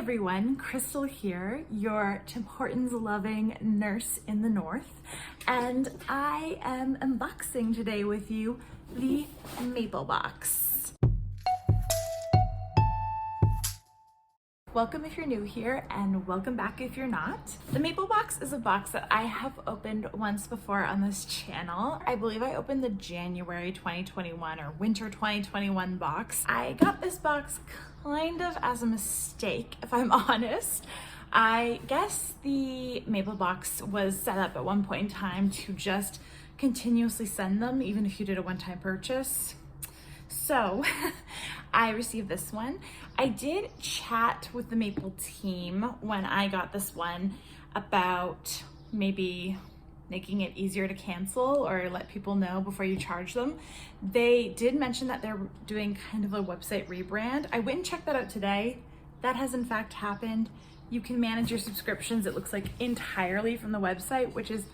everyone, Crystal here, your Tim Hortons loving nurse in the north, and I am unboxing today with you the Maple Box. Welcome if you're new here, and welcome back if you're not. The Maple Box is a box that I have opened once before on this channel. I believe I opened the January 2021 or winter 2021 box. I got this box kind of as a mistake, if I'm honest. I guess the Maple Box was set up at one point in time to just continuously send them, even if you did a one-time purchase. So I received this one. I did chat with the Maple team when I got this one about maybe making it easier to cancel or let people know before you charge them. They did mention that they're doing kind of a website rebrand. I went and checked that out today. That has in fact happened. You can manage your subscriptions, it looks like, entirely from the website, which is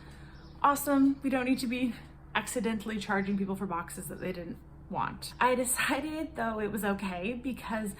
awesome. We don't need to be accidentally charging people for boxes that they didn't want. I decided though it was okay because,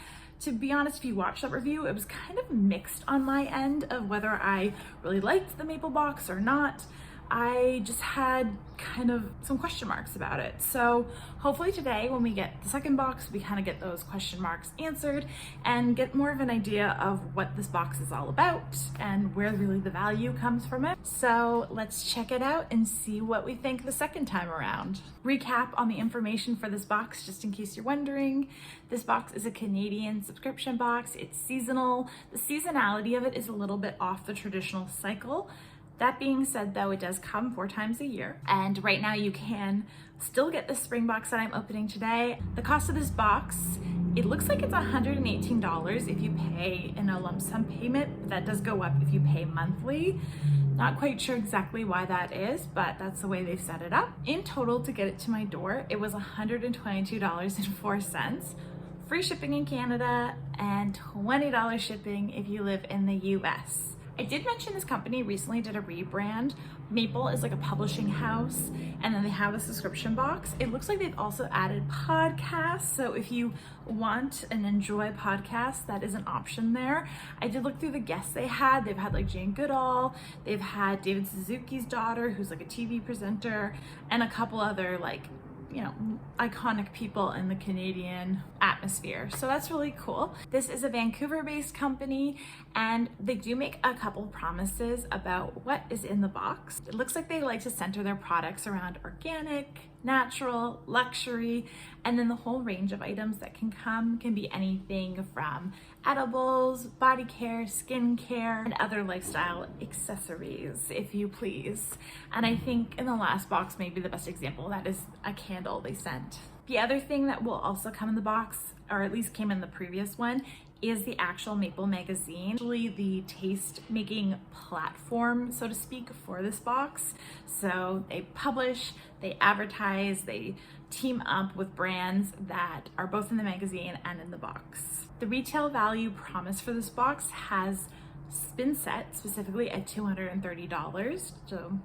to be honest, if you watched that review, it was kind of mixed on my end of whether I really liked the Maple Box or not. I just had kind of some question marks about it. So hopefully today when we get the second box, we kind of get those question marks answered and get more of an idea of what this box is all about and where really the value comes from it. So let's check it out and see what we think the second time around. Recap on the information for this box, just in case you're wondering. This box is a Canadian subscription box. It's seasonal. The seasonality of it is a little bit off the traditional cycle. That being said, though, it does come 4 times a year. And right now you can still get the spring box that I'm opening today. The cost of this box, it looks like it's $118 if you pay in a lump sum payment, but that does go up if you pay monthly. Not quite sure exactly why that is, but that's the way they've set it up. In total, to get it to my door, it was $122.04. Free shipping in Canada and $20 shipping if you live in the US. I did mention this company recently did a rebrand. Maple is like a publishing house, and then they have a subscription box. It looks like they've also added podcasts, so if you want and enjoy podcasts, that is an option there. I did look through the guests they had. They've had like Jane Goodall, they've had David Suzuki's daughter, who's like a TV presenter, and a couple other like, you know, iconic people in the Canadian atmosphere. So that's really cool. This is a Vancouver-based company, and they do make a couple promises about what is in the box. It looks like they like to center their products around organic, natural, luxury, and then the whole range of items that can be anything from edibles, body care, skin care, and other lifestyle accessories, if you please. And I think in the last box, maybe the best example of that is a candle they sent. The other thing that will also come in the box, or at least came in the previous one, is the actual Maple magazine, actually the taste making platform, so to speak, for this box. So they publish, they advertise, they team up with brands that are both in the magazine and in the box. The retail value promise for this box has been set specifically at $230. So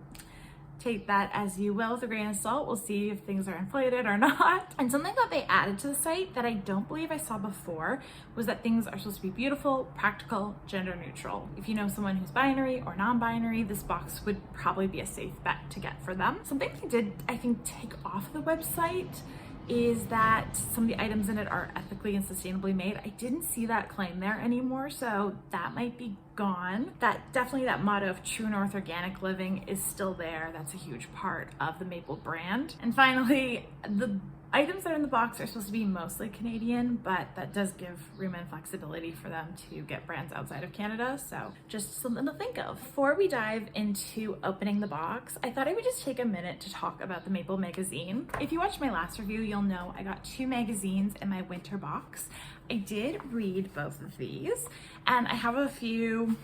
take that as you will with a grain of salt. We'll see if things are inflated or not. And something that they added to the site that I don't believe I saw before was that things are supposed to be beautiful, practical, gender neutral. If you know someone who's binary or non-binary, this box would probably be a safe bet to get for them. Something they did, I think, take off the website is that some of the items in it are ethically and sustainably made. I didn't see that claim there anymore, so that might be gone. Definitely that motto of true north organic living is still there. That's a huge part of the Maple brand. And finally, the items that are in the box are supposed to be mostly Canadian, but that does give room and flexibility for them to get brands outside of Canada, so just something to think of. Before we dive into opening the box, I thought I would just take a minute to talk about the Maple magazine. If you watched my last review, you'll know I got 2 magazines in my winter box. I did read both of these, and I have a few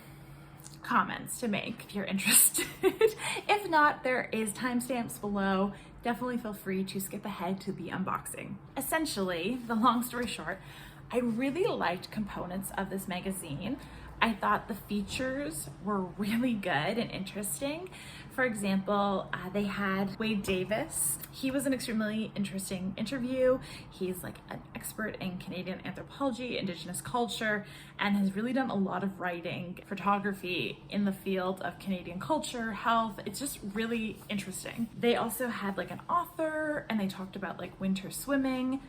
comments to make if you're interested. If not, there is timestamps below. Definitely feel free to skip ahead to the unboxing. Essentially, the long story short, I really liked components of this magazine. I thought the features were really good and interesting. For example, they had Wade Davis. He was an extremely interesting interview. He's like an expert in Canadian anthropology, Indigenous culture, and has really done a lot of writing, photography in the field of Canadian culture, health. It's just really interesting. They also had like an author, and they talked about like winter swimming.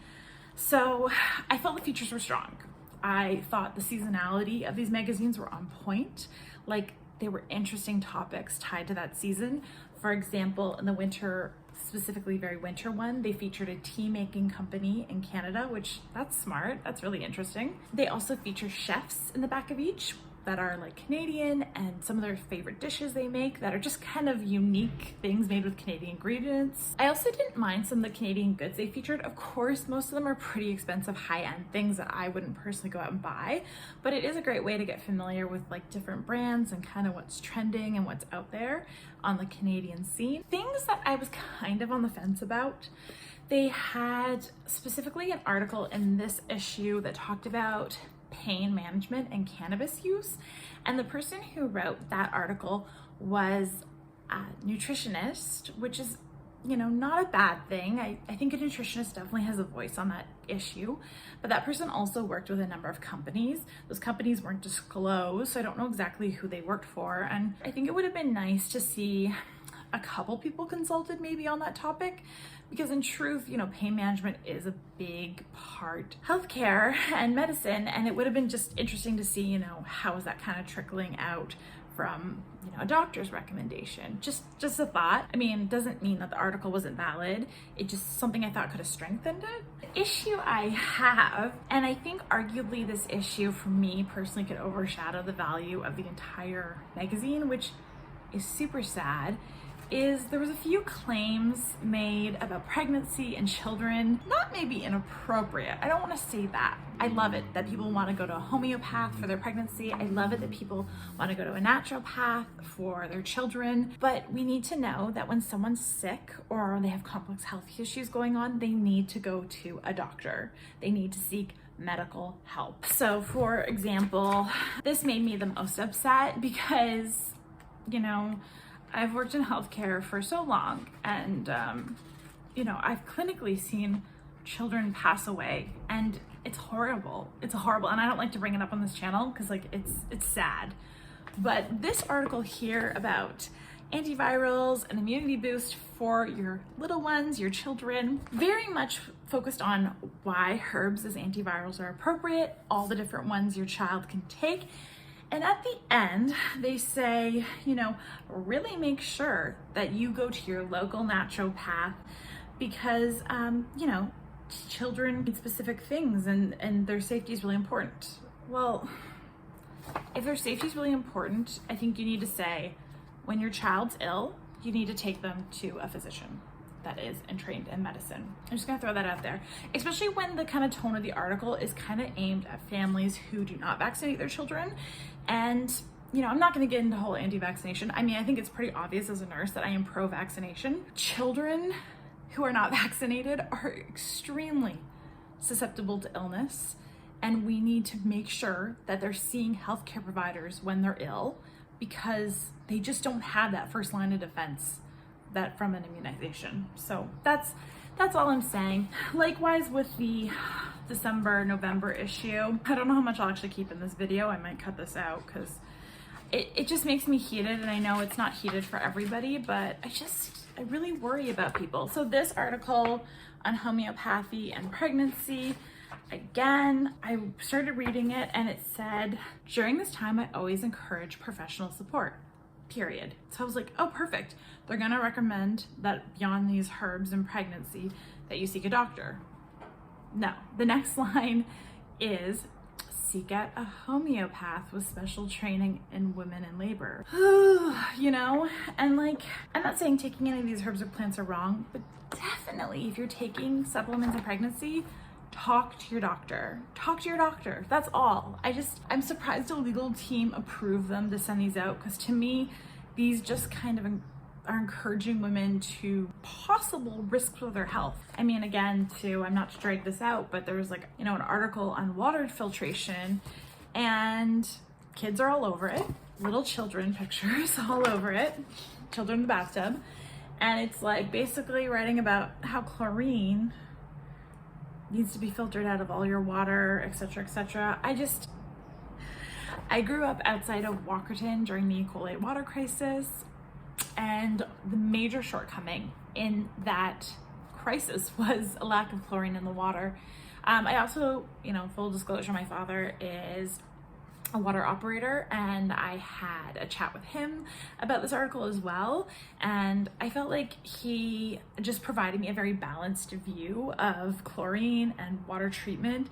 So I felt the features were strong. I thought the seasonality of these magazines were on point. Like, they were interesting topics tied to that season. For example, in the winter, specifically very winter one, they featured a tea making company in Canada, which that's smart, that's really interesting. They also feature chefs in the back of each that are like Canadian, and some of their favorite dishes they make that are just kind of unique things made with Canadian ingredients. I also didn't mind some of the Canadian goods they featured. Of course, most of them are pretty expensive, high-end things that I wouldn't personally go out and buy, but it is a great way to get familiar with like different brands and kind of what's trending and what's out there on the Canadian scene. Things that I was kind of on the fence about. They had specifically an article in this issue that talked about pain management and cannabis use, and the person who wrote that article was a nutritionist, which is, you know, not a bad thing. I think a nutritionist definitely has a voice on that issue, but that person also worked with a number of companies. Those companies weren't disclosed, so I don't know exactly who they worked for, and I think it would have been nice to see a couple people consulted maybe on that topic, because in truth, you know, pain management is a big part of healthcare and medicine, and it would have been just interesting to see, you know, how is that kind of trickling out from, you know, a doctor's recommendation. Just a thought. I mean, it doesn't mean that the article wasn't valid. It just something I thought could have strengthened it. The issue I have, and I think arguably this issue for me personally could overshadow the value of the entire magazine, which is super sad, is there was a few claims made about pregnancy and children, not maybe inappropriate. I don't want to say that. I love it that people want to go to a homeopath for their pregnancy. I love it that people want to go to a naturopath for their children. But we need to know that when someone's sick or they have complex health issues going on, they need to go to a doctor. They need to seek medical help. So for example, this made me the most upset because, you know, I've worked in healthcare for so long, and you know, I've clinically seen children pass away, and it's horrible. It's horrible, and I don't like to bring it up on this channel because like it's sad. But this article here about antivirals and immunity boost for your little ones, your children, very much focused on why herbs as antivirals are appropriate, all the different ones your child can take. And at the end, they say, you know, really make sure that you go to your local naturopath because, you know, children need specific things and their safety is really important. Well, if their safety is really important, I think you need to say, when your child's ill, you need to take them to a physician that is and trained in medicine. I'm just gonna throw that out there, especially when the kind of tone of the article is kind of aimed at families who do not vaccinate their children. And, you know, I'm not gonna get into the whole anti-vaccination. I mean, I think it's pretty obvious as a nurse that I am pro-vaccination. Children who are not vaccinated are extremely susceptible to illness, and we need to make sure that they're seeing healthcare providers when they're ill, because they just don't have that first line of defense that from an immunization. So that's all I'm saying. Likewise with the November issue, I don't know how much I'll actually keep in this video. I might cut this out because it just makes me heated, and I know it's not heated for everybody, but I really worry about people. So this article on homeopathy and pregnancy, again, I started reading it and it said, during this time, I always encourage professional support, period. So I was like, oh, perfect. They're gonna recommend that beyond these herbs and pregnancy that you seek a doctor. No, the next line is seek out a homeopath with special training in women in labor. You know, and like, I'm not saying taking any of these herbs or plants are wrong, but definitely if you're taking supplements in pregnancy, talk to your doctor. Talk to your doctor. That's all. I'm surprised a legal team approved them to send these out, because to me, these just kind of are encouraging women to possible risks for their health. I mean, again, too, I'm not to drag this out, but there was like, you know, an article on water filtration, and kids are all over it. Little children pictures all over it. Children in the bathtub. And it's like basically writing about how chlorine needs to be filtered out of all your water, etc., etc. I grew up outside of Walkerton during the E. coli water crisis, and the major shortcoming in that crisis was a lack of chlorine in the water. I also, you know, full disclosure, my father is a water operator, and I had a chat with him about this article as well, and I felt like he just provided me a very balanced view of chlorine and water treatment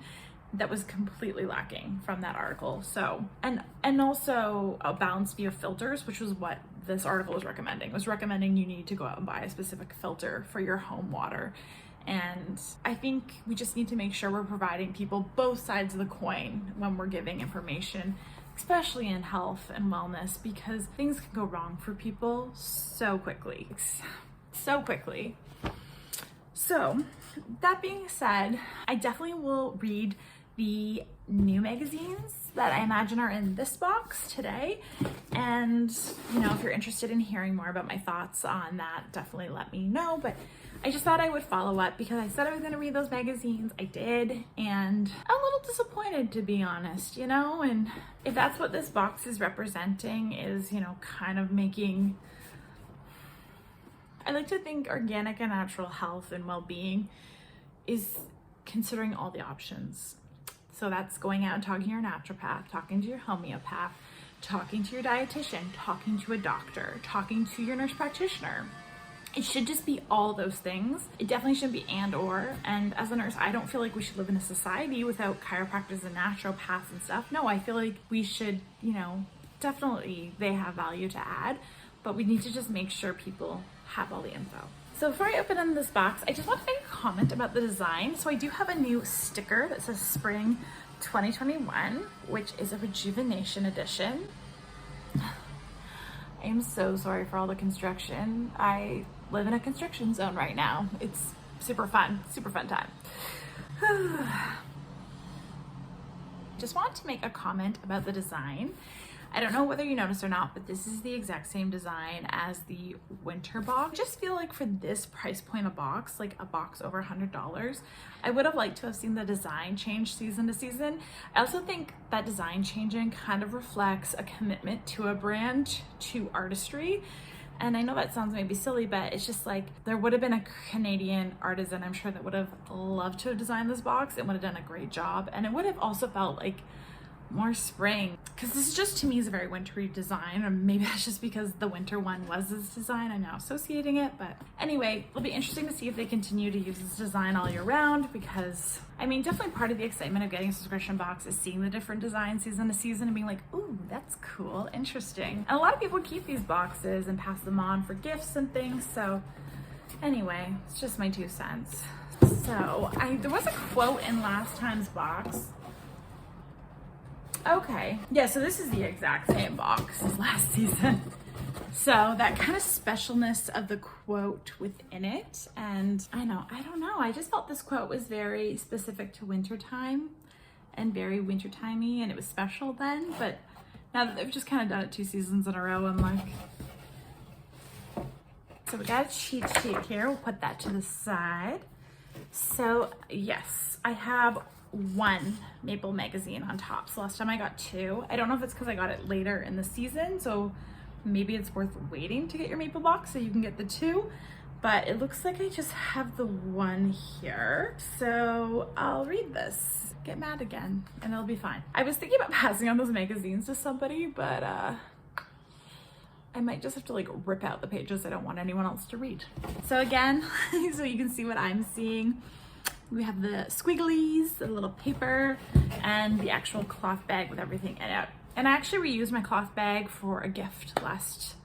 that was completely lacking from that article. So, and also a balanced view of filters, which was what this article was recommending. It was recommending you need to go out and buy a specific filter for your home water. And I think we just need to make sure we're providing people both sides of the coin when we're giving information, especially in health and wellness, because things can go wrong for people so quickly. So quickly. So that being said, I definitely will read the new magazines that I imagine are in this box today. And, you know, if you're interested in hearing more about my thoughts on that, definitely let me know. But I just thought I would follow up because I said I was going to read those magazines. I did, and I'm a little disappointed, to be honest, you know. And if that's what this box is representing, is, you know, kind of making, I like to think organic and natural health and well-being is considering all the options. So that's going out and talking to your naturopath, talking to your homeopath, talking to your dietitian, talking to a doctor, talking to your nurse practitioner. It should just be all those things. It definitely shouldn't be and or. And as a nurse, I don't feel like we should live in a society without chiropractors and naturopaths and stuff. No, I feel like we should, you know, definitely they have value to add, but we need to just make sure people have all the info. So before I open in this box, I just want to make a comment about the design. So I do have a new sticker that says Spring 2021, which is a Rejuvenation Edition. I am so sorry for all the construction. I live in a construction zone right now. It's super fun time. Just wanted to make a comment about the design. I don't know whether you noticed or not, but this is the exact same design as the winter box. I just feel like for this price point a box, like a box over $100, I would have liked to have seen the design change season to season. I also think that design changing kind of reflects a commitment to a brand, to artistry. And I know that sounds maybe silly, but it's just like there would have been a Canadian artisan, I'm sure, that would have loved to have designed this box and would have done a great job. And it would have also felt like more spring, because this is just, to me, is a very wintry design, or maybe that's just because the winter one was this design. I'm now associating it, but anyway, it'll be interesting to see if they continue to use this design all year round, because I mean, definitely part of the excitement of getting a subscription box is seeing the different designs season to season and being like, ooh, that's cool, interesting. And a lot of people keep these boxes and pass them on for gifts and things. So anyway, it's just my 2 cents. So there was a quote in last time's box. Okay, yeah, so this is the exact same box as last season. So that kind of specialness of the quote within it, and I don't know, I just felt this quote was very specific to wintertime and very wintertimey, and it was special then, but now that they've just kind of done it 2 seasons in a row, I'm like, so we got a cheat sheet here, we'll put that to the side. So yes, I have 1 maple magazine on top. So last time I got 2. I don't know if it's because I got it later in the season, so maybe it's worth waiting to get your maple box so you can get the 2, but it looks like I just have the 1 here. So I'll read this, get mad again, and it'll be fine. I was thinking about passing on those magazines to somebody, but I might just have to like rip out the pages I don't want anyone else to read. So again, so you can see what I'm seeing, we have the squigglies, the little paper, and the actual cloth bag with everything in it. And I actually reused my cloth bag for a gift last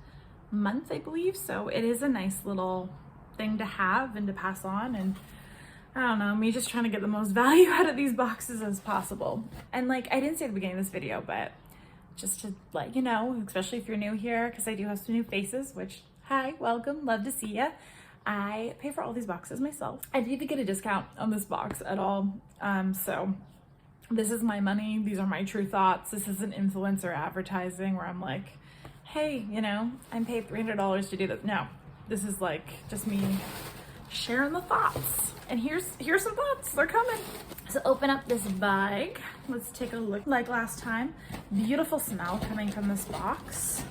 month, I believe. So it is a nice little thing to have and to pass on. And I don't know, me just trying to get the most value out of these boxes as possible. And like I didn't say at the beginning of this video, but just to let you know, especially if you're new here, because I do have some new faces, which Hi, welcome, love to see ya. I pay for all these boxes myself. I didn't even get a discount on this box at all. So this is my money. These are my true thoughts. This isn't influencer advertising where I'm like, hey, you know, I'm paid $300 to do this. No, this is like just me sharing the thoughts. And here's some thoughts, they're coming. So open up this bag. Let's take a look like last time. Beautiful smell coming from this box.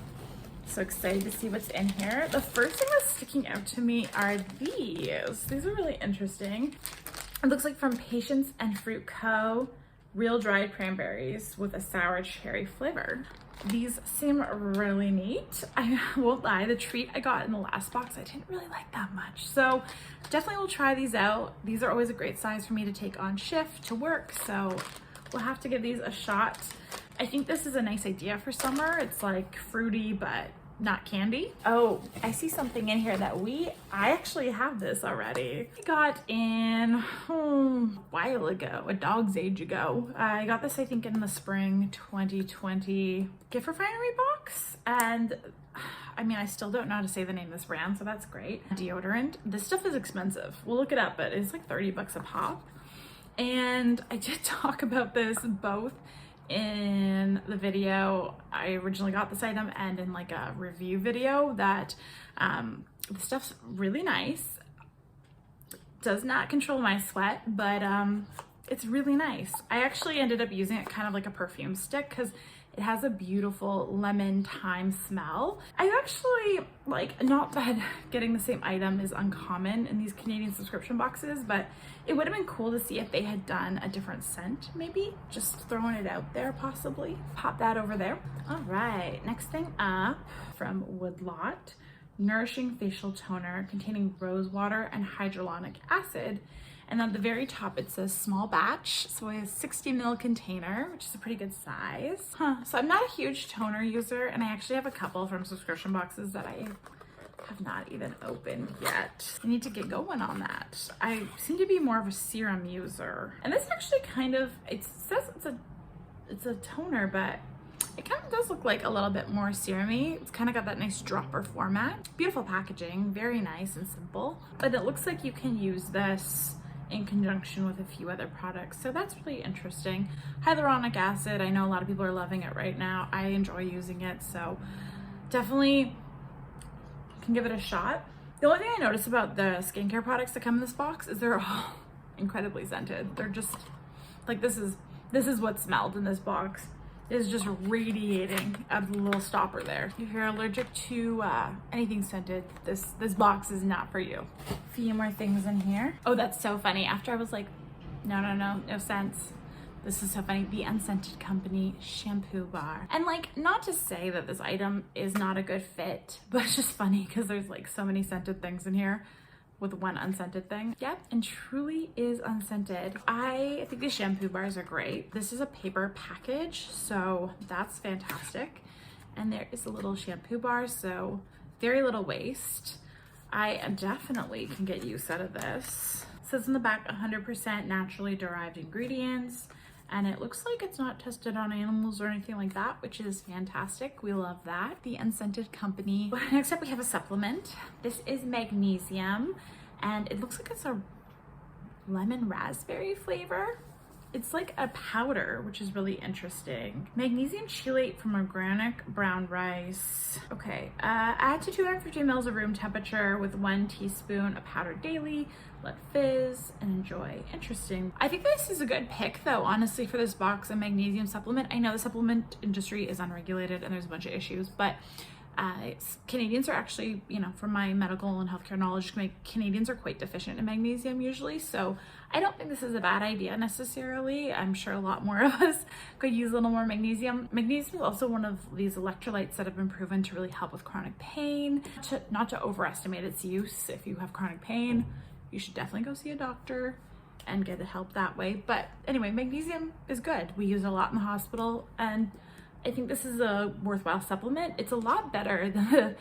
So excited to see what's in here. The first thing that's sticking out to me are these. These are really interesting. It looks like from Patience and Fruit Co. Real dried cranberries with a sour cherry flavor. These seem really neat. I won't lie, the treat I got in the last box, I didn't really like that much. So definitely will try these out. These are always a great size for me to take on shift to work. So we'll have to give these a shot. I think this is a nice idea for summer. It's like fruity, but not candy. Oh, I see something in here that I actually have this already. I got in a while ago, a dog's age ago. I got this, I think, in the spring 2020 gift refinery box. And I mean, I still don't know how to say the name of this brand, so that's great. Deodorant. This stuff is expensive. We'll look it up, but it's like 30 bucks a pop. And I did talk about this both in the video I originally got this item and in like a review video that the stuff's really nice. Does not control my sweat, but it's really nice. I actually ended up using it kind of like a perfume stick because it has a beautiful lemon thyme smell. I actually like, not that getting the same item is uncommon in these Canadian subscription boxes, but it would have been cool to see if they had done a different scent, maybe. Just throwing it out there, possibly. Pop that over there. All right, next thing up from Woodlot. Nourishing facial toner containing rose water and hyaluronic acid. And at the very top, it says small batch. So a 60 ml container, which is a pretty good size. So I'm not a huge toner user, and I actually have a couple from subscription boxes that I have not even opened yet. I need to get going on that. I seem to be more of a serum user. And this actually kind of, it says it's a toner, but it kind of does look like a little bit more serum-y. It's kind of got that nice dropper format. Beautiful packaging, very nice and simple. But it looks like you can use this in conjunction with a few other products. So that's really interesting. Hyaluronic acid, I know a lot of people are loving it right now. I enjoy using it, so definitely can give it a shot. The only thing I notice about the skincare products that come in this box is they're all incredibly scented. They're just like, this is what smelled in this box. Is just radiating out of the little stopper there. If you're allergic to anything scented, this box is not for you. A few more things in here. Oh, that's so funny. After I was like, no scents. This is so funny. The Unscented Company shampoo bar. And like, not to say that this item is not a good fit, but it's just funny because there's like so many scented things in here with one unscented thing. Yep, and truly is unscented. I think these shampoo bars are great. This is a paper package, so that's fantastic. And there is a little shampoo bar, so very little waste. I definitely can get use out of this. It says in the back, 100% naturally derived ingredients, and it looks like it's not tested on animals or anything like that, which is fantastic. We love that. The Unscented Company. Next up, we have a supplement. This is Magnesium, and it looks like it's a lemon raspberry flavor. It's like a powder, which is really interesting. Magnesium chelate from organic brown rice. Okay, add to 250 mils of room temperature with 1 teaspoon of powder daily. Let fizz and enjoy. Interesting. I think this is a good pick though, honestly, for this box of magnesium supplement. I know the supplement industry is unregulated and there's a bunch of issues, but Canadians are actually, you know, from my medical and healthcare knowledge, Canadians are quite deficient in magnesium usually. So I don't think this is a bad idea necessarily. I'm sure a lot more of us could use a little more magnesium. Magnesium is also one of these electrolytes that have been proven to really help with chronic pain. Not to overestimate its use. If you have chronic pain, you should definitely go see a doctor and get help that way. But anyway, magnesium is good. We use it a lot in the hospital, and I think this is a worthwhile supplement. It's a lot better than the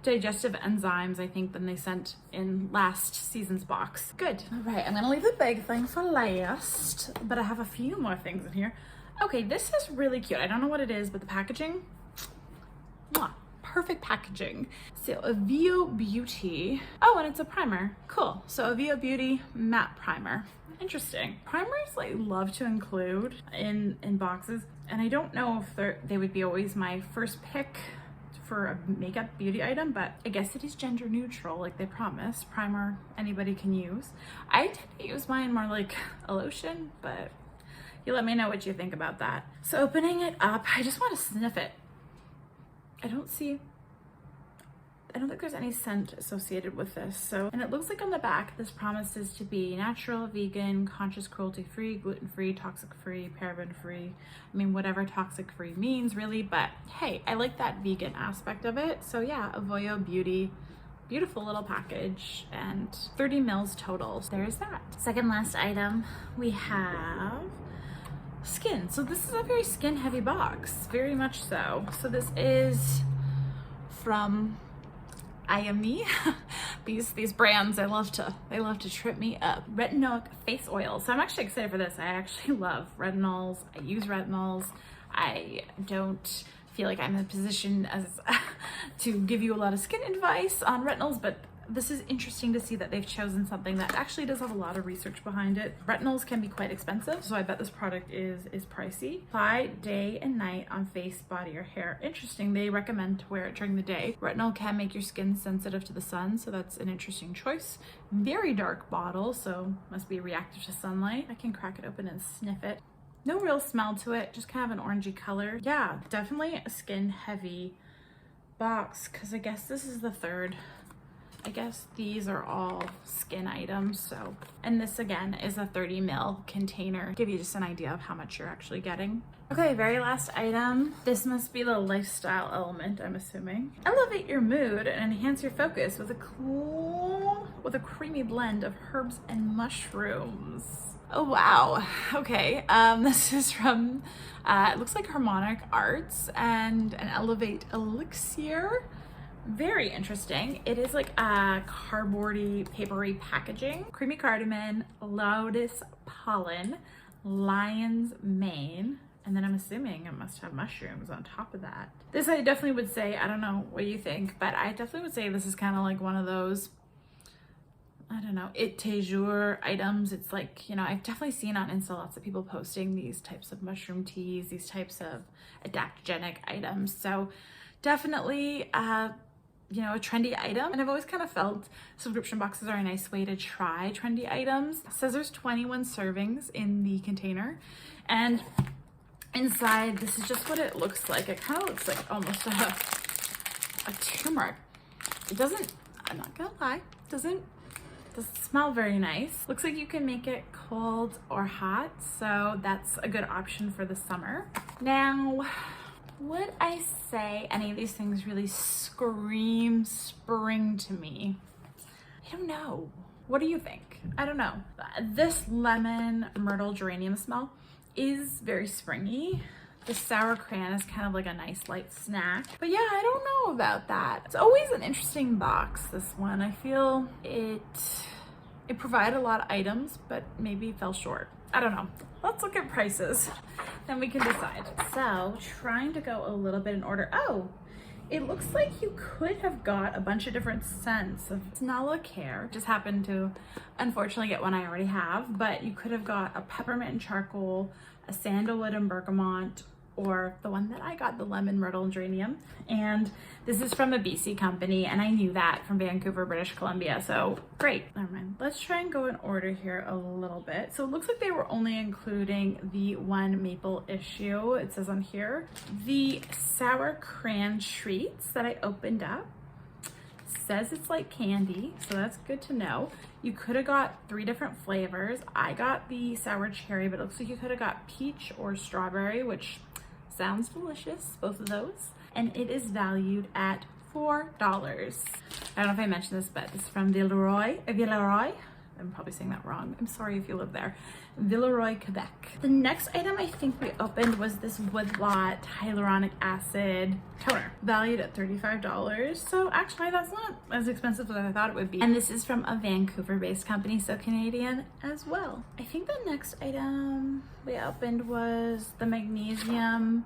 digestive enzymes, I think, than they sent in last season's box. Good. All right, I'm gonna leave the big thing for last, but I have a few more things in here. Okay, this is really cute. I don't know what it is, but the packaging, mwah, perfect packaging. So Evio Beauty. Oh, and it's a primer. Cool. So Evio Beauty matte primer. Interesting. Primers I love to include in boxes, and I don't know if they would be always my first pick for a makeup beauty item, but I guess it is gender neutral like they promised. Primer anybody can use. I tend to use mine more like a lotion, but you let me know what you think about that. So opening it up, I just want to sniff it. I don't think there's any scent associated with this. So, and it looks like on the back, this promises to be natural, vegan, conscious cruelty-free, gluten-free, toxic-free, paraben-free. I mean, whatever toxic-free means really, but hey, I like that vegan aspect of it. So yeah, Evio Beauty, beautiful little package, and 30 mils total. So there's that. Second last item, we have skin. So this is a very skin heavy box, very much so. So this is from Imaya. these brands, they love to trip me up. Retinoic face oil. So I'm actually excited for this. I actually love retinols. I use retinols. I don't feel like I'm in a position as to give you a lot of skin advice on retinols, but this is interesting to see that they've chosen something that actually does have a lot of research behind it. Retinols can be quite expensive, so I bet this product is pricey. Apply day and night on face, body, or hair. Interesting, they recommend to wear it during the day. Retinol can make your skin sensitive to the sun, so that's an interesting choice. Very dark bottle, so must be reactive to sunlight. I can crack it open and sniff it. No real smell to it, just kind of an orangey color. Yeah, definitely a skin heavy box, because I guess this is the third. I guess these are all skin items. So, and this again is a 30 ml container. Give you just an idea of how much you're actually getting. Okay, very last item. This must be the lifestyle element, I'm assuming. Elevate your mood and enhance your focus with a creamy blend of herbs and mushrooms. Oh wow, okay. This is from, it looks like Harmonic Arts and an Elevate Elixir. Very interesting. It is like a cardboardy, papery packaging. Creamy cardamom, lotus pollen, lion's mane, and then I'm assuming it must have mushrooms on top of that. This I definitely would say, I don't know what you think, but I definitely would say this is kind of like one of those, I don't know, et jour items. It's like, you know, I've definitely seen on Insta lots of people posting these types of mushroom teas, these types of adaptogenic items. So definitely, you know, a trendy item. And I've always kind of felt subscription boxes are a nice way to try trendy items. It says there's 21 servings in the container. And inside, this is just what it looks like. It kind of looks like almost a turmeric. It doesn't, I'm not gonna lie, doesn't smell very nice. Looks like you can make it cold or hot. So that's a good option for the summer. Now, would I say any of these things really scream spring to me? I don't know. What do you think? I don't know. This lemon myrtle geranium smell is very springy. The Sour-Cran is kind of like a nice light snack. But yeah, I don't know about that. It's always an interesting box, this one. I feel it provided a lot of items, but maybe fell short. I don't know. Let's look at prices, then we can decide. So, trying to go a little bit in order. Oh, it looks like you could have got a bunch of different scents of Nala Care. Just happened to, unfortunately, get one I already have, but you could have got a peppermint and charcoal, a sandalwood and bergamot, or the one that I got, the lemon myrtle and geranium. And this is from a BC company, and I knew that from Vancouver, British Columbia, so great. Never mind. Let's try and go in order here a little bit. So it looks like they were only including the one maple issue. It says on here, the Sour-Cran treats that I opened up. Says it's like candy, so that's good to know. You could have got 3 different flavors. I got the sour cherry, but it looks like you could have got peach or strawberry, which sounds delicious, both of those. And it is valued at $4. I don't know if I mentioned this, but it's from Villeroy. I'm probably saying that wrong. I'm sorry if you live there. Villeroy, Quebec. The next item I think we opened was this Woodlot hyaluronic acid toner, valued at $35. So actually that's not as expensive as I thought it would be. And this is from a Vancouver-based company, so Canadian as well. I think the next item we opened was the Magnesium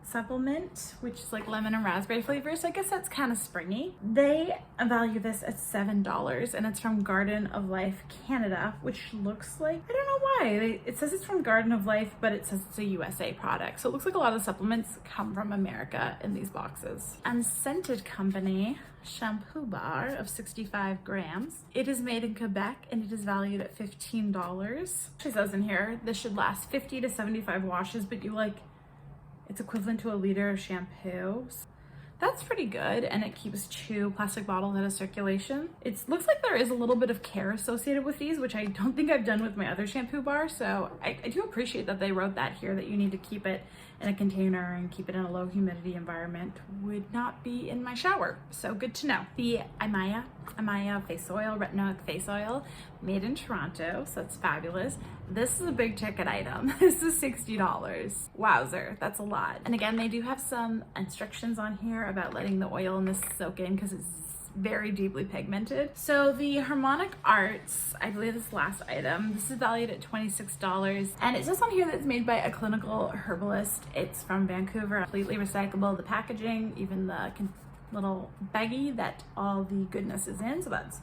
supplement, which is like lemon and raspberry flavor, so I guess that's kind of springy. They value this at $7, and it's from Garden of Life Canada, which looks like, I don't know why, it says it's from Garden of Life, but it says it's a USA product, so it looks like a lot of supplements come from America in these boxes. Unscented company shampoo bar of 65 grams. It is made in Quebec and it is valued at $15. It says in here this should last 50 to 75 washes, but it's equivalent to a liter of shampoo. That's pretty good, and it keeps 2 plastic bottles out of circulation. It looks like there is a little bit of care associated with these, which I don't think I've done with my other shampoo bar, so I do appreciate that they wrote that here, that you need to keep it in a container and keep it in a low humidity environment. Would not be in my shower, so good to know. The Imaya face oil, Retinoic face oil, made in Toronto, so that's fabulous. This is a big ticket item. This is $60. Wowzer, that's a lot. And again, they do have some instructions on here about letting the oil in this soak in because it's very deeply pigmented. So the Harmonic Arts, I believe this last item, this is valued at $26, and it says on here that it's made by a clinical herbalist. It's from Vancouver, completely recyclable. The packaging, even the little baggie that all the goodness is in, so that's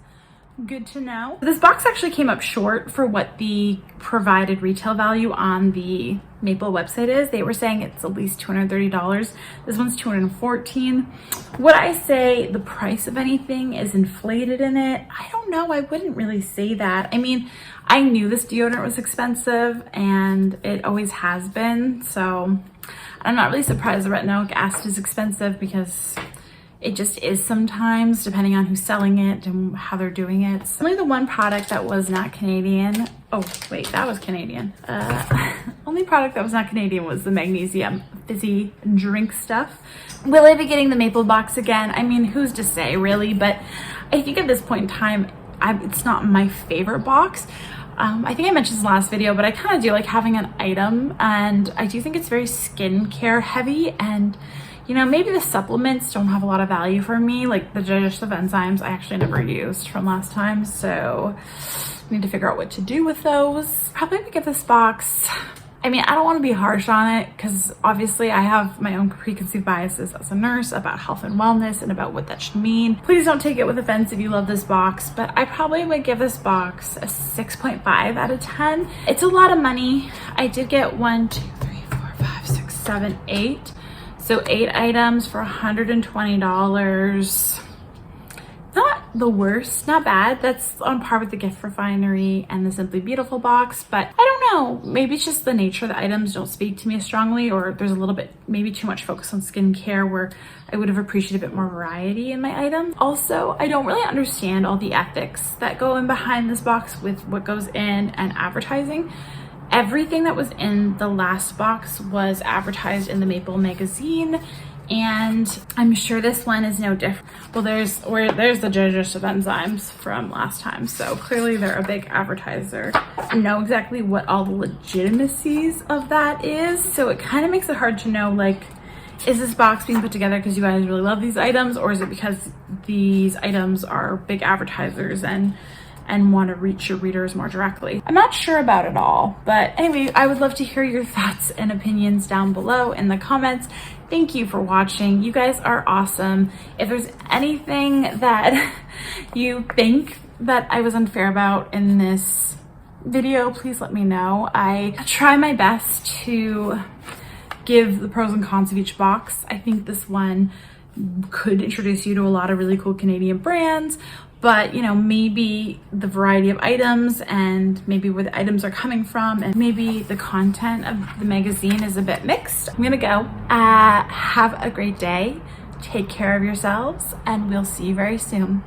good to know. This box actually came up short for what the provided retail value on the Maple website is. They were saying it's at least $230. This one's $214. Would I say the price of anything is inflated in it? I don't know. I wouldn't really say that. I mean, I knew this deodorant was expensive and it always has been, so I'm not really surprised the Retinoic acid is expensive because it just is sometimes, depending on who's selling it and how they're doing it. So only the one product that was not Canadian. Oh, wait, that was Canadian. Only product that was not Canadian was the Magnesium fizzy drink stuff. Will I be getting the Maple box again? I mean, who's to say, really? But I think at this point in time, it's not my favorite box. I think I mentioned this in the last video, but I kind of do like having an item, and I do think it's very skincare heavy, and you know, maybe the supplements don't have a lot of value for me, like the digestive enzymes I actually never used from last time, so I need to figure out what to do with those. Probably would give this box, I mean, I don't want to be harsh on it because obviously I have my own preconceived biases as a nurse about health and wellness and about what that should mean. Please don't take it with offense if you love this box, but I probably would give this box a 6.5 out of 10. It's a lot of money. I did get 1, 2, 3, 4, 5, 6, 7, 8. So 8 items for $120. Not the worst, not bad. That's on par with the Gift Refinery and the Simply Beautiful box, but I don't know. Maybe it's just the nature of the items don't speak to me as strongly, or there's a little bit, maybe too much focus on skincare where I would have appreciated a bit more variety in my item. Also, I don't really understand all the ethics that go in behind this box with what goes in and advertising. Everything that was in the last box was advertised in the Maple magazine, and I'm sure this one is no different. Well, there's the digestive enzymes from last time, so clearly they're a big advertiser. I know exactly what all the legitimacies of that is, so it kind of makes it hard to know, like, is this box being put together because you guys really love these items, or is it because these items are big advertisers and want to reach your readers more directly? I'm not sure about it all, but anyway, I would love to hear your thoughts and opinions down below in the comments. Thank you for watching. You guys are awesome. If there's anything that you think that I was unfair about in this video, please let me know. I try my best to give the pros and cons of each box. I think this one could introduce you to a lot of really cool Canadian brands, but you know, maybe the variety of items and maybe where the items are coming from and maybe the content of the magazine is a bit mixed. I'm gonna go. Have a great day. Take care of yourselves, and we'll see you very soon.